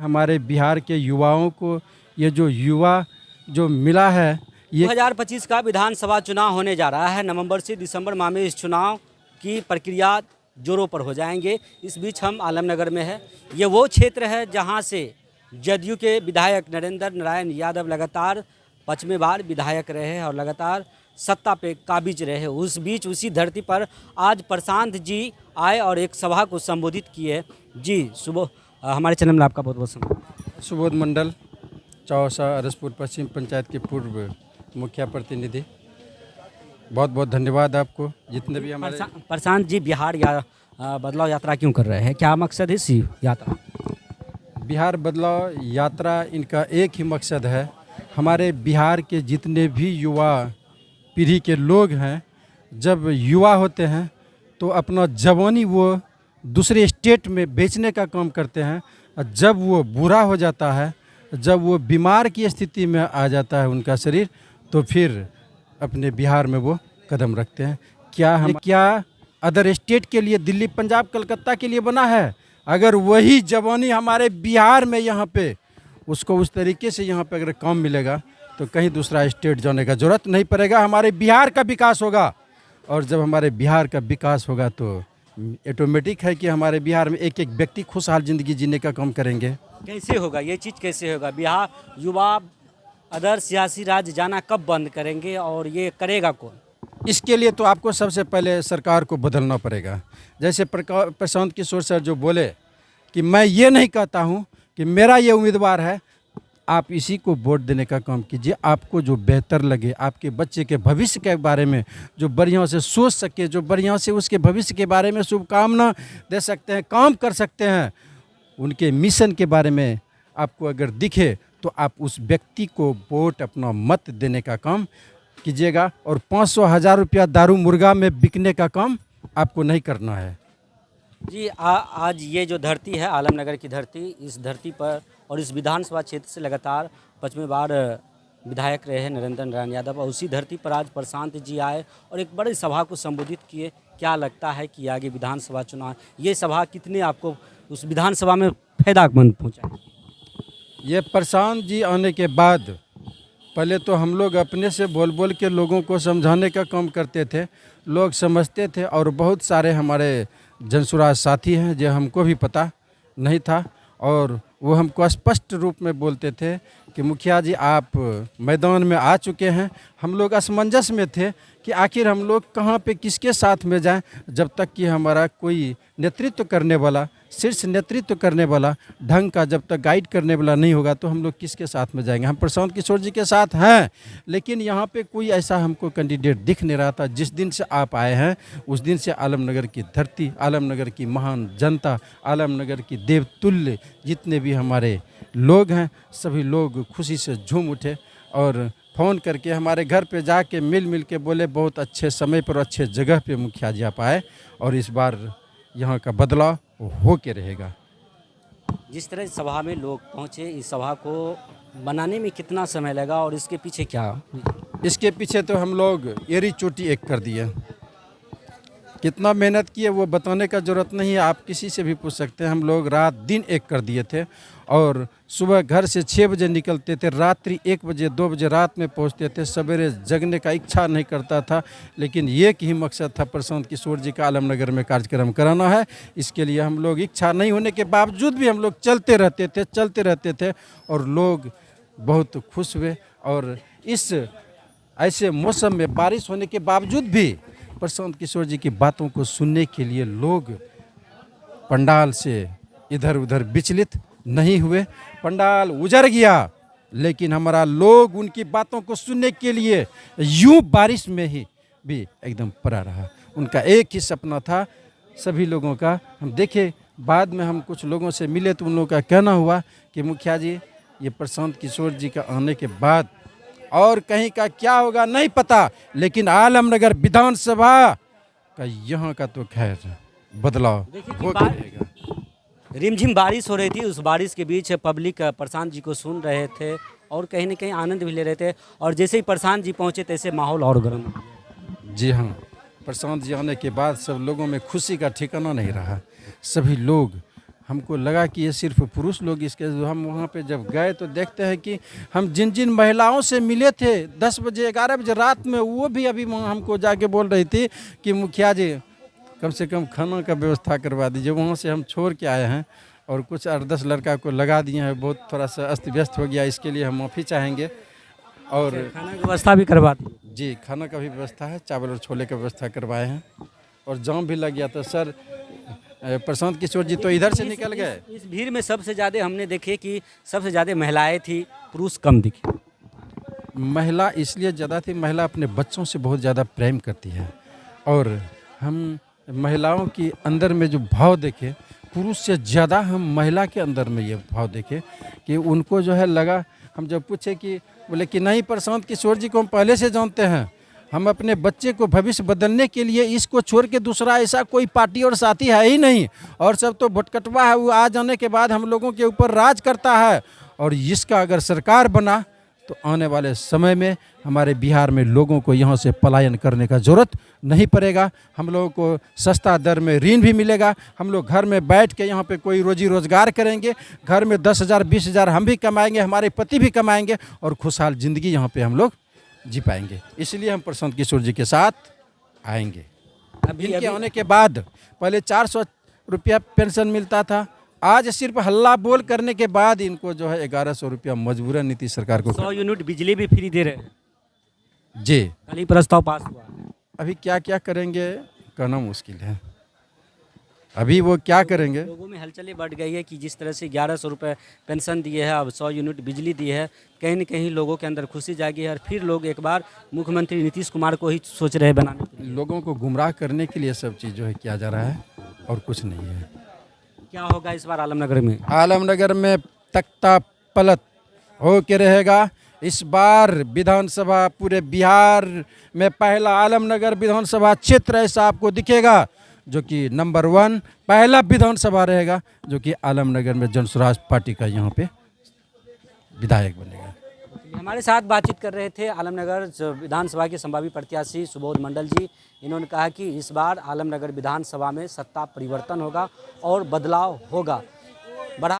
हमारे बिहार के युवाओं को ये जो युवा जो मिला है ये 2025 का विधानसभा चुनाव होने जा रहा है। नवंबर से दिसंबर माह में इस चुनाव की प्रक्रिया जोरों पर हो जाएंगे। इस बीच हम आलमनगर में है। ये वो क्षेत्र है जहां से जदयू के विधायक नरेंद्र नारायण यादव लगातार 5वें बार विधायक रहे हैं और लगातार सत्ता पे काबिज रहे। उस बीच उसी धरती पर आज प्रशांत जी आए और एक सभा को संबोधित किए। जी सुबह हमारे चैनल में आपका बहुत बहुत स्वागत। सुबोध मंडल चौसा अरसपुर पश्चिम पंचायत के पूर्व मुखिया प्रतिनिधि, बहुत बहुत धन्यवाद आपको जितने भी हमारे प्रशांत जी बिहार बदलाव यात्रा क्यों कर रहे हैं, क्या मकसद है इस यात्रा? बिहार बदलाव यात्रा इनका एक ही मकसद है, हमारे बिहार के जितने भी युवा पीढ़ी के लोग हैं, जब युवा होते हैं तो अपना जवानी वो दूसरे स्टेट में बेचने का काम करते हैं और जब वो बूढ़ा हो जाता है, जब वो बीमार की स्थिति में आ जाता है उनका शरीर, तो फिर अपने बिहार में वो कदम रखते हैं। क्या अदर स्टेट के लिए दिल्ली पंजाब कलकत्ता के लिए बना है? अगर वही जवानी हमारे बिहार में यहाँ पे उसको उस तरीके से यहाँ पे अगर काम मिलेगा तो कहीं दूसरा स्टेट जाने का ज़रूरत नहीं पड़ेगा। हमारे बिहार का विकास होगा और जब हमारे बिहार का विकास होगा तो ऑटोमेटिक है कि हमारे बिहार में एक एक व्यक्ति खुशहाल ज़िंदगी जीने का काम करेंगे। कैसे होगा ये चीज़, कैसे होगा? बिहार युवा अदर सियासी राज्य जाना कब बंद करेंगे और ये करेगा कौन? इसके लिए तो आपको सबसे पहले सरकार को बदलना पड़ेगा। जैसे प्रशांत किशोर सर जो बोले कि मैं ये नहीं कहता हूँ कि मेरा ये उम्मीदवार है, आप इसी को वोट देने का काम कीजिए। आपको जो बेहतर लगे, आपके बच्चे के भविष्य के बारे में जो बढ़िया से सोच सके, जो बढ़िया से उसके भविष्य के बारे में शुभकामना दे सकते हैं, काम कर सकते हैं, उनके मिशन के बारे में आपको अगर दिखे तो आप उस व्यक्ति को वोट अपना मत देने का काम कीजिएगा। और 500,000 रुपया दारू मुर्गा में बिकने का काम आपको नहीं करना है। जी आज ये जो धरती है आलमनगर की धरती, इस धरती पर और इस विधानसभा क्षेत्र से लगातार 5वें बार विधायक रहे हैं नरेंद्र नारायण यादव और उसी धरती पर आज प्रशांत जी आए और एक बड़ी सभा को संबोधित किए। क्या लगता है कि आगे विधानसभा चुनाव ये सभा कितने आपको उस विधानसभा में फायदामंद पहुँचा? ये प्रशांत जी आने के बाद पहले तो हम लोग अपने से बोल बोल के लोगों को समझाने का काम करते थे, लोग समझते थे और बहुत सारे हमारे जनसुराज साथी हैं जो हमको भी पता नहीं था और वो हमको स्पष्ट रूप में बोलते थे कि मुखिया जी आप मैदान में आ चुके हैं। हम लोग असमंजस में थे कि आखिर हम लोग कहाँ पे किसके साथ में जाएं, जब तक कि हमारा कोई नेतृत्व करने वाला, शीर्ष नेतृत्व करने वाला, ढंग का जब तक गाइड करने वाला नहीं होगा तो हम लोग किसके साथ में जाएंगे। हम प्रशांत किशोर जी के साथ हैं, लेकिन यहाँ पे कोई ऐसा हमको कैंडिडेट दिख नहीं रहा था। जिस दिन से आप आए हैं उस दिन से आलमनगर की धरती, आलमनगर की महान जनता, आलमनगर की देवतुल्य जितने भी हमारे लोग हैं, सभी लोग खुशी से झूम उठे और फ़ोन करके हमारे घर पे जाके मिल के बोले बहुत अच्छे समय पर अच्छे जगह पे मुखिया जी आप आए और इस बार यहाँ का बदलाव हो के रहेगा। जिस तरह सभा में लोग पहुँचे, इस सभा को बनाने में कितना समय लगा और इसके पीछे क्या? इसके पीछे तो हम लोग एड़ी चोटी एक कर दिए। कितना मेहनत किए वो बताने का ज़रूरत नहीं है, आप किसी से भी पूछ सकते हैं। हम लोग रात दिन एक कर दिए थे और सुबह घर से 6 बजे निकलते थे, रात्रि 1 बजे 2 बजे रात में पहुंचते थे। सवेरे जगने का इच्छा नहीं करता था, लेकिन एक ही मकसद था प्रशांत किशोर जी का आलमनगर में कार्यक्रम कराना है। इसके लिए हम लोग इच्छा नहीं होने के बावजूद भी हम लोग चलते रहते थे और लोग बहुत खुश हुए। और इस ऐसे मौसम में बारिश होने के बावजूद भी प्रशांत किशोर जी की बातों को सुनने के लिए लोग पंडाल से इधर उधर विचलित नहीं हुए। पंडाल उजड़ गया लेकिन हमारा लोग उनकी बातों को सुनने के लिए यूं बारिश में ही भी एकदम पड़ा रहा। उनका एक ही सपना था सभी लोगों का। हम देखे बाद में हम कुछ लोगों से मिले तो उन लोगों का कहना हुआ कि मुखिया जी ये प्रशांत किशोर जी का आने के बाद और कहीं का क्या होगा नहीं पता, लेकिन आलमनगर विधानसभा का यहाँ का तो खैर बदलाव हो रहेगा। रिमझिम बारिश हो रही थी, उस बारिश के बीच पब्लिक प्रशांत जी को सुन रहे थे और कहीं न कहीं आनंद भी ले रहे थे और जैसे ही प्रशांत जी पहुँचे तैसे माहौल और गर्म हो गया। जी हाँ, प्रशांत जी आने के बाद सब लोगों में खुशी का ठिकाना नहीं रहा। सभी लोग हमको लगा कि ये सिर्फ पुरुष लोग इसके, हम वहाँ पे जब गए तो देखते हैं कि हम जिन जिन महिलाओं से मिले थे 10 बजे 11 बजे रात में, वो भी अभी वहाँ हमको जाके बोल रही थी कि मुखिया जी कम से कम खाना का व्यवस्था करवा दीजिए। वहाँ से हम छोड़ के आए हैं और कुछ 8-10 लड़का को लगा दिए हैं, बहुत थोड़ा सा अस्त व्यस्त हो गया, इसके लिए हम माफ़ी चाहेंगे। और खाना की व्यवस्था भी करवा दी। जी, खाना का भी व्यवस्था है, चावल और छोले का व्यवस्था करवाए हैं। और जाम भी लग गया था सर, प्रशांत किशोर जी तो इधर से निकल गए। इस भीड़ में सबसे ज़्यादा हमने देखे कि सबसे ज़्यादा महिलाएं थी, पुरुष कम दिखे। महिला इसलिए ज़्यादा थी, महिला अपने बच्चों से बहुत ज़्यादा प्रेम करती है और हम महिलाओं की अंदर में जो भाव देखे, पुरुष से ज़्यादा हम महिला के अंदर में ये भाव देखे कि उनको जो है लगा, हम जब पूछे कि बोले कि नहीं, प्रशांत किशोर जी को हम पहले से जानते हैं, हम अपने बच्चे को भविष्य बदलने के लिए इसको छोड़ के दूसरा ऐसा कोई पार्टी और साथी है ही नहीं, और सब तो भटकटवा है, वो आ जाने के बाद हम लोगों के ऊपर राज करता है, और इसका अगर सरकार बना तो आने वाले समय में हमारे बिहार में लोगों को यहाँ से पलायन करने का ज़रूरत नहीं पड़ेगा। हम लोगों को सस्ता दर में ऋण भी मिलेगा, हम लोग घर में बैठ के यहाँ पे कोई रोजी रोज़गार करेंगे, घर में 10,000 20,000 हम भी कमाएंगे, हमारे पति भी कमाएंगे और खुशहाल ज़िंदगी यहाँ पे हम लोग जी पाएंगे। इसलिए हम प्रशांत किशोर जी के साथ आएंगे। इनके आने के बाद पहले 400 रुपया पेंशन मिलता था, आज सिर्फ हल्ला बोल करने के बाद इनको जो है 1100 रुपया मजबूरन नीतीश सरकार को 100 यूनिट बिजली भी फ्री दे रहे हैं। जी, कल ही प्रस्ताव पास हुआ। अभी क्या क्या करेंगे कहना मुश्किल है, अभी वो क्या करेंगे। लोगों में हलचलें बढ़ गई है कि जिस तरह से 1100 रुपये पेंशन दिए है, अब 100 यूनिट बिजली दी है, कहीं न कहीं लोगों के अंदर खुशी जागी है और फिर लोग एक बार मुख्यमंत्री नीतीश कुमार को ही सोच रहे हैं बनाने के लिए। लोगों को गुमराह करने के लिए सब चीज़ जो है किया जा रहा है और कुछ नहीं है। क्या होगा इस बार आलमनगर में? आलमनगर में तख्ता पलट हो के रहेगा। इस बार विधानसभा पूरे बिहार में पहला आलमनगर विधानसभा क्षेत्र ऐसा आपको दिखेगा जो कि नंबर 1 पहला विधानसभा रहेगा, जो कि आलमनगर में जनसुराज पार्टी का यहाँ पे विधायक बनेगा। हमारे साथ बातचीत कर रहे थे आलमनगर विधानसभा के संभावित प्रत्याशी सुबोध मंडल जी। इन्होंने कहा कि इस बार आलमनगर विधानसभा में सत्ता परिवर्तन होगा और बदलाव होगा।